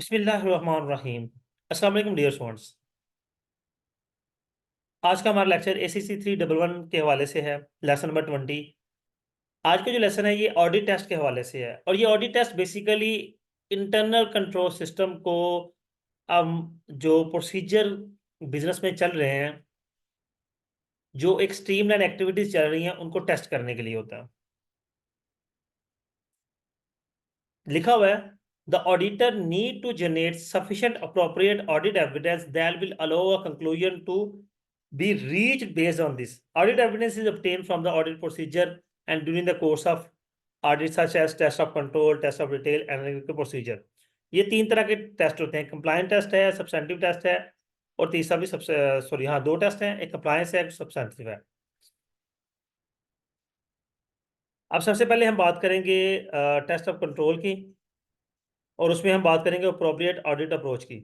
बिस्मिल्लाहिर्रहमानिर्रहीम। अस्सलाम वालेकुम डियर स्टूडेंट्स। आज का हमारा लेक्चर एसीसी 311 के हवाले से है। Lesson number 20। आज का जो लेसन है ये ऑडिट टेस्ट के हवाले से है और ये audit test basically internal control system को जो प्रोसीजर बिजनेस में चल रहे हैं, जो एक स्ट्रीमलाइन एक्टिविटीज चल रही हैं, उनको टेस्ट करने के लिए होता है। लिखा हुआ है the auditor need to generate sufficient appropriate audit evidence that will allow a conclusion to be reached based on this. Audit evidence is obtained from the audit procedure and during the course of audit such as test of control, test of retail, analytical procedure. ये तीन तरह के test होते हैं। Compliant test है, substantive test है और तीसरा भी सॉरी हाँ, दो टेस्ट हैं, एक कंप्लायंस है, एक सब्सटेंटिव है। अब सबसे पहले हम बात करेंगे टेस्ट ऑफ कंट्रोल की और उसमें हम बात करेंगे अप्रोप्रिएट ऑडिट अप्रोच की।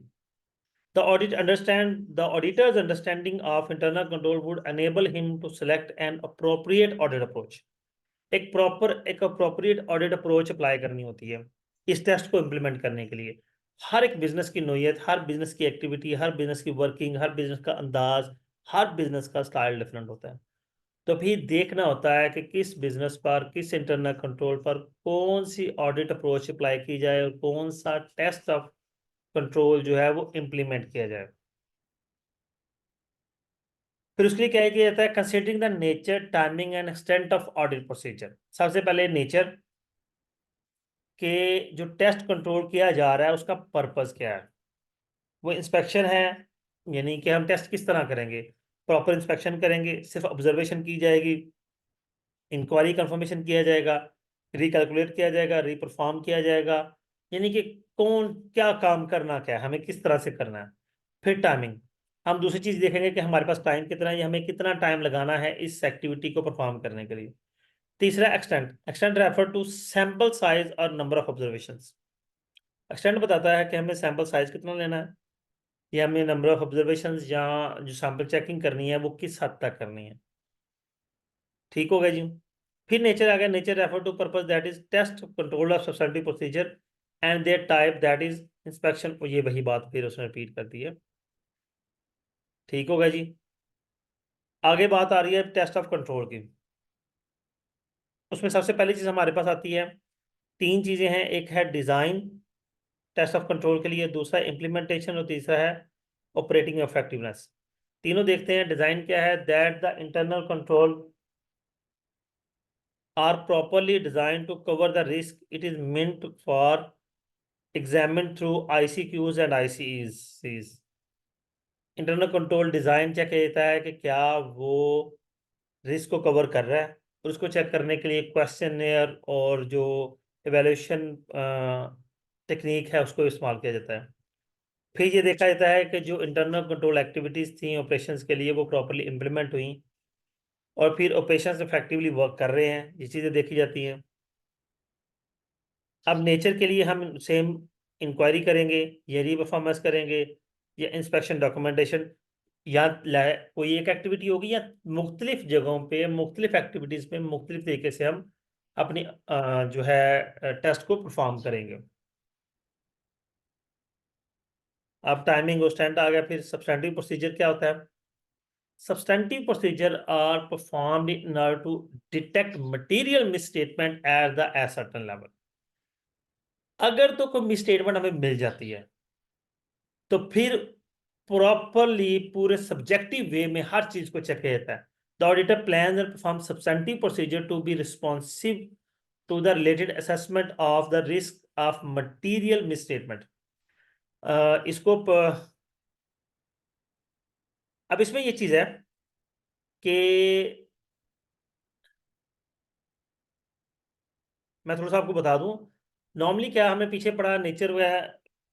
The auditor's understanding of internal control would enable him to select an appropriate audit approach. एक अप्रोप्रिएट ऑडिट अप्रोच अप्लाई करनी होती है इस टेस्ट को इम्प्लीमेंट करने के लिए। हर एक बिजनेस की नोयत, हर बिजनेस की एक्टिविटी, हर बिजनेस की वर्किंग, हर बिजनेस का अंदाज, हर बिजनेस का स्टाइल डिफरेंट होता है। तो फिर देखना होता है कि किस बिजनेस पर, किस इंटरनल कंट्रोल पर कौन सी ऑडिट अप्रोच अप्लाई की जाए और कौन सा टेस्ट ऑफ कंट्रोल जो है वो इम्प्लीमेंट किया जाए। फिर उसके लिए क्या किया जाता है, considering the nature, timing and extent of audit procedure. सबसे पहले नेचर के जो टेस्ट कंट्रोल किया जा रहा है उसका पर्पस क्या है। वो इंस्पेक्शन है, यानी कि हम टेस्ट किस तरह करेंगे। प्रॉपर इंस्पेक्शन करेंगे, सिर्फ ऑब्जर्वेशन की जाएगी, इंक्वायरी कंफर्मेशन किया जाएगा, रिकैलकुलेट किया जाएगा, रीपरफॉर्म किया जाएगा, यानी कि कौन क्या काम करना, क्या है, हमें किस तरह से करना है। फिर टाइमिंग, हम दूसरी चीज़ देखेंगे कि हमारे पास टाइम कितना है, हमें कितना टाइम लगाना है इस एक्टिविटी को परफॉर्म करने के लिए। तीसरा extent, extent refer to sample size और नंबर ऑफ ऑब्जर्वेशंस। एक्सटेंट बताता है कि हमें सैंपल साइज कितना लेना है या हमें नंबर ऑफ ऑब्जर्वेशंस या जो सैंपल चेकिंग करनी है वो किस हद तक करनी है। ठीक हो गया जी। फिर नेचर आ गया, nature refer to purpose that is test control of substantive procedure and their type that is inspection. ये वही बात फिर उसने रिपीट कर दी है। ठीक हो गया जी। आगे बात आ रही है टेस्ट ऑफ कंट्रोल की। उसमें सबसे पहली चीज हमारे पास आती है, तीन चीजें हैं। एक है डिजाइन टेस्ट ऑफ कंट्रोल के लिए, दूसरा इम्प्लीमेंटेशन और तीसरा है ऑपरेटिंग इफेक्टिवनेस। तीनों देखते हैं। डिजाइन क्या है, that the internal control are properly design to cover the risk it is meant for examine through ICQs and ICEs। Internal control design check करता है कि क्या वो रिस्क को कवर कर रहा है, और उसको चेक करने के लिए क्वेश्चनर और जो एवेल्यूशन टेक्निक है उसको इस्तेमाल किया जाता है। फिर ये देखा जाता है कि जो इंटरनल कंट्रोल एक्टिविटीज थी ऑपरेशंस के लिए वो प्रॉपरली इम्प्लीमेंट हुई और फिर ऑपरेशंस इफेक्टिवली वर्क कर रहे हैं, ये चीज़ें देखी जाती हैं। अब नेचर के लिए हम सेम इंक्वायरी करेंगे या री परफॉर्मेंस करेंगे या इंस्पेक्शन डॉक्यूमेंटेशन, या कोई एक एक्टिविटी होगी या मुख्तलिफ जगहों पे मुख्तलिफ एक्टिविटीज़ पे मुख्तलिफ तरीके से हम अपनी जो है टेस्ट को परफॉर्म करेंगे। अब टाइमिंग और स्टैंड आ गया। फिर सब्सटेंटिव प्रोसीजर क्या होता है। Substantive procedure are performed in order to detect material misstatement at the a certain level. अगर तो कोई मिसस्टेटमेंट हमें मिल जाती है तो फिर प्रॉपरली पूरे सब्जेक्टिव वे में हर चीज को चेक किया जाता है। The auditor plans and perform substantive procedure to be responsive to the related assessment of the risk of material misstatement. इसको अब इसमें ये चीज है कि मैं थोड़ा सा आपको बता दूं। नॉर्मली क्या हमें पीछे पड़ा नेचर वगैरह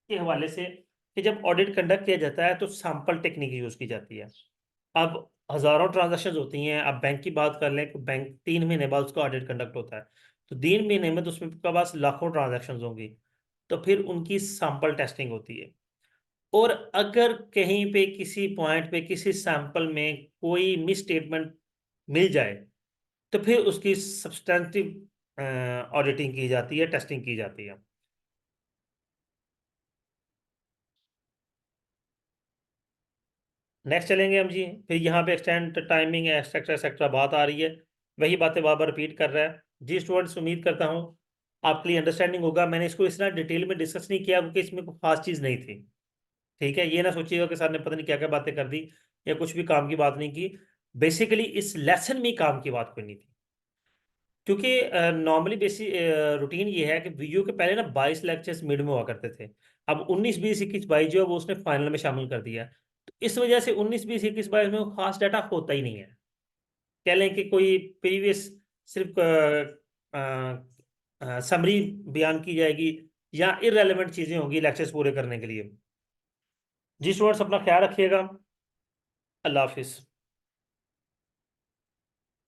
के हवाले से कि जब ऑडिट कंडक्ट किया जाता है तो सैंपल टेक्निक यूज की जाती है। अब हजारों ट्रांजैक्शंस होती हैं। आप बैंक की बात कर लें कि बैंक 3 महीने बाद उसका ऑडिट कंडक्ट होता है, तो 3 महीने में तो उसमें के पास लाखों ट्रांजैक्शंस होंगी, तो फिर उनकी सैंपल टेस्टिंग होती है। और अगर कहीं पे किसी पॉइंट पे किसी सैंपल में कोई मिस स्टेटमेंट मिल जाए तो फिर उसकी सब्सटेंटिव ऑडिटिंग की जाती है, टेस्टिंग की जाती है। नेक्स्ट चलेंगे हम जी। फिर यहाँ पे एक्सटेंड टाइमिंग एक्सेट्रा एक्सेट्रा बात आ रही है, वही बातें बार बार रिपीट कर रहा है। जी स्टूडेंट्स, उम्मीद करता हूँ आपके लिए अंडरस्टैंडिंग होगा। मैंने इसको इस तरह डिटेल में डिस्कस नहीं किया क्योंकि इसमें कोई खास चीज़ नहीं थी। ठीक है, ये ना सोचिएगा कि सर ने पता नहीं क्या क्या बातें कर दी या कुछ भी काम की बात नहीं की। बेसिकली इस लेसन में काम की बात कोई नहीं थी, क्योंकि नॉर्मली बेसिक रूटीन ये है कि वीडियो के पहले ना 22 लेक्चर्स मिड में हुआ करते थे। अब 19 20 21 22 जो है वो उसने फाइनल में शामिल कर दिया है। तो इस वजह से 19 20 21 22 में वो खास डाटा होता ही नहीं है। कह लें कि कोई प्रीवियस सिर्फ समरी बयान की जाएगी या इररेलेवेंट चीजें होंगी लेक्चर्स पूरे करने के लिए। जी स्टूडेंट्स, अपना ख्याल रखिएगा। अल्लाह हाफिज।